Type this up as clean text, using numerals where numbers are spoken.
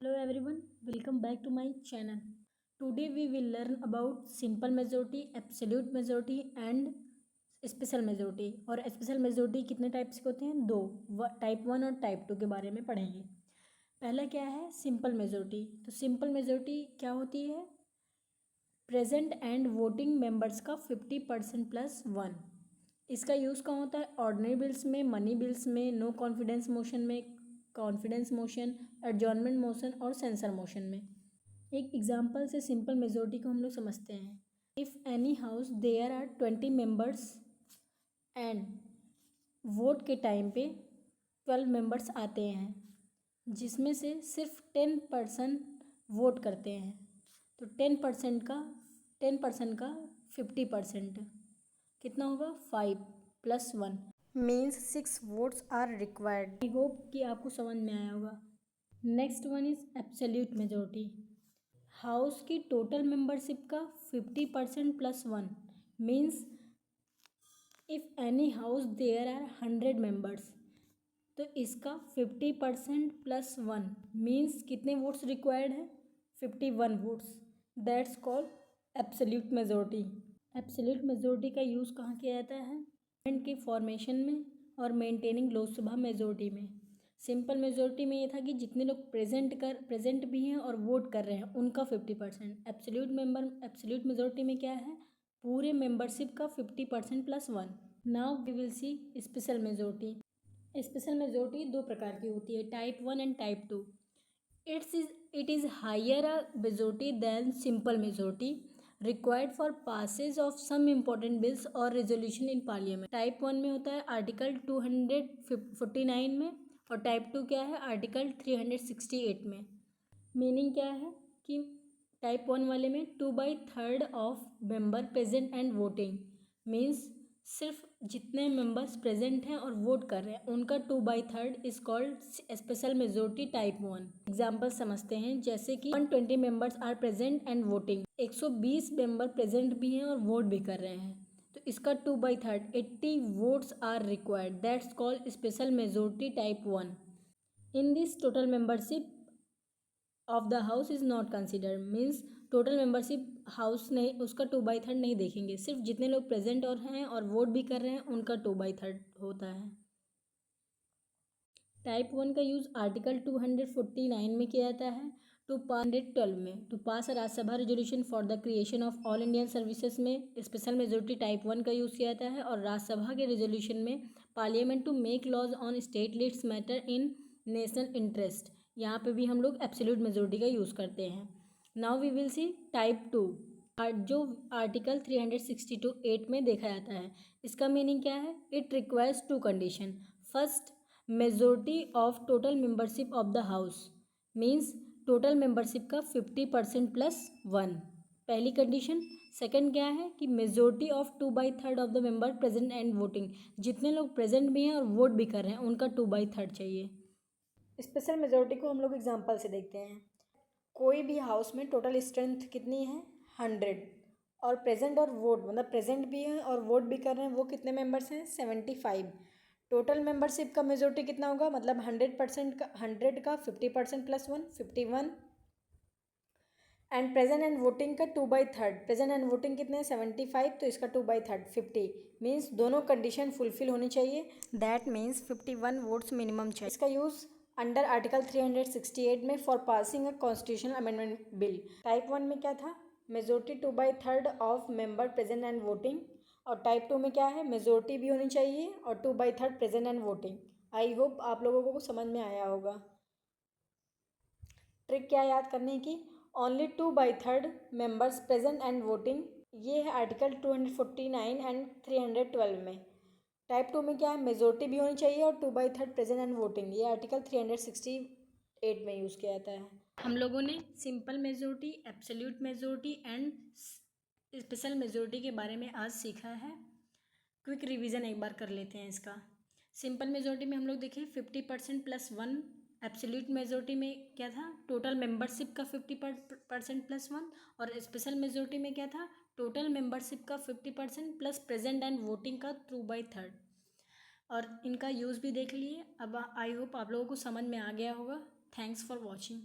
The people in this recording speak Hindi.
Hello everyone, welcome back to my channel. Today we will learn about simple majority, absolute majority and special majority. और स्पेशल मेजोरिटी कितने टाइप्स के होते हैं? दो, टाइप 1 और टाइप 2 के बारे में पढ़ेंगे। पहला क्या है? Simple majority. तो सिंपल मेजोरिटी क्या होती है? प्रेजेंट एंड वोटिंग मेंबर्स का 50% प्लस 1। इसका यूज़ कहाँ होता है? ऑर्डिनरी बिल्स में, मनी बिल्स में, नो कॉन्फिडेंस मोशन में, कॉन्फिडेंस मोशन, एडजॉर्नमेंट मोशन और सेंसर मोशन में। एक एग्जांपल से सिंपल मेजोरिटी को हम लोग समझते हैं। If any house there are 20 members and vote के टाइम पे 12 मेंबर्स आते हैं, जिसमें से सिर्फ 10% वोट करते हैं। तो 10% का 50% कितना होगा? 5 + 1 means 6 votes are required. I hope कि आपको समझ में आया होगा। Next one is absolute majority. House की टोटल मेंबरशिप का 50% plus 1 means if any house there are 100 members, तो इसका 50% प्लस 1 मीन्स कितने वोट्स रिक्वायर्ड है? 51 votes. That's called absolute majority. Absolute majority का यूज़ कहाँ किया जाता है? गवर्नमेंट के फॉर्मेशन में और मेंटेनिंग लोकसभा मेजोरिटी में। सिंपल मेजोरिटी में ये था कि जितने लोग प्रेजेंट भी हैं और वोट कर रहे हैं उनका 50%। एब्सोल्यूट मेजोरिटी में क्या है? पूरे मेंबरशिप का 50% plus 1। Now we will see special majority. Special majority दो प्रकार की होती है, type 1 and type 2। It is higher a majority than simple majority required for passage of some important bills और रेजोल्यूशन इन पार्लियामेंट। टाइप 1 में होता है आर्टिकल 249 में, और टाइप 2 क्या है? आर्टिकल 368 में। मीनिंग क्या है कि टाइप 1 वाले में 2/3 of member present and voting means सिर्फ जितने मेंबर्स प्रेजेंट हैं और वोट कर रहे हैं उनका 2/3 is called special majority type 1। Example समझते हैं, जैसे कि 120 members are present and voting. 120 member present भी हैं और वोट भी कर रहे हैं, तो इसका 2/3 80 votes are required. That's called special majority type 1। In this total membership of the house is not considered means total membership house नहीं, उसका 2/3 नहीं देखेंगे, सिर्फ जितने लोग प्रेजेंट और हैं और वोट भी कर रहे हैं उनका 2/3 होता है। टाइप 1 का यूज़ आर्टिकल 249 में किया जाता है, 212 में to pass Rajya Sabha resolution for the creation of all Indian services में स्पेशल मेजोरिटी टाइप 1 का यूज़ किया जाता है, और राज्यसभा के रेजोल्यूशन में parliament to make laws on state leads matter in national interest. यहाँ पे भी हम लोग एब्सोल्यूट मेजोरिटी का यूज़ करते हैं। Now we will see type 2, जो आर्टिकल 362(8) में देखा जाता है। इसका मीनिंग क्या है? It requires 2 condition. First, majority of total membership of the house means total membership का 50% प्लस 1, पहली कंडीशन। सेकंड क्या है कि majority of 2/3 of the member present and voting, जितने लोग प्रेजेंट भी हैं और वोट भी कर रहे हैं उनका 2/3 चाहिए। स्पेशल मेजोरिटी को हम लोग एग्जांपल से देखते हैं। कोई भी हाउस में टोटल स्ट्रेंथ कितनी है? 100, और प्रेजेंट और वोट मतलब प्रेजेंट भी हैं और वोट भी कर रहे हैं, वो कितने मेंबर्स हैं? 75। टोटल मेंबरशिप का मेजोरिटी कितना होगा? मतलब 100 का 50% plus 1 51, and present and voting का 2/3। प्रेजेंट एंड वोटिंग कितने हैं? 75, तो इसका 2/3 50 मीन्स दोनों कंडीशन फुलफिल होनी चाहिए। दैट मीन्स 51 वोट्स मिनिमम चाहिए। इसका यूज़ अंडर आर्टिकल 368 में for passing a constitutional amendment bill. Type 1 में क्या था? Majority 2/3 of member present and voting, और टाइप 2 में क्या है? मेजोरिटी भी होनी चाहिए और 2/3 present and voting. I hope आप लोगों को समझ में आया होगा। ट्रिक क्या याद करने की? Only 2/3 members present and voting, ये है आर्टिकल 249 एंड 312 में। टाइप 2 में क्या है? मेजोरिटी भी होनी चाहिए और 2/3 प्रेजेंट एंड वोटिंग, ये आर्टिकल 368 में यूज़ किया जाता है। हम लोगों ने simple majority, absolute majority and special majority के बारे में आज सीखा है। क्विक रिवीजन एक बार कर लेते हैं इसका। सिंपल मेजोरिटी में हम लोग देखें 50% प्लस 1। एब्सोल्यूट मेजोरिटी में क्या था? टोटल मेंबरशिप का 50% प्लस 1, और स्पेशल मेजोरिटी में क्या था? टोटल मेंबरशिप का 50% प्लस प्रेजेंट एंड वोटिंग का 2/3। और इनका यूज़ भी देख लिए। अब आई होप आप लोगों को समझ में आ गया होगा। Thanks for watching.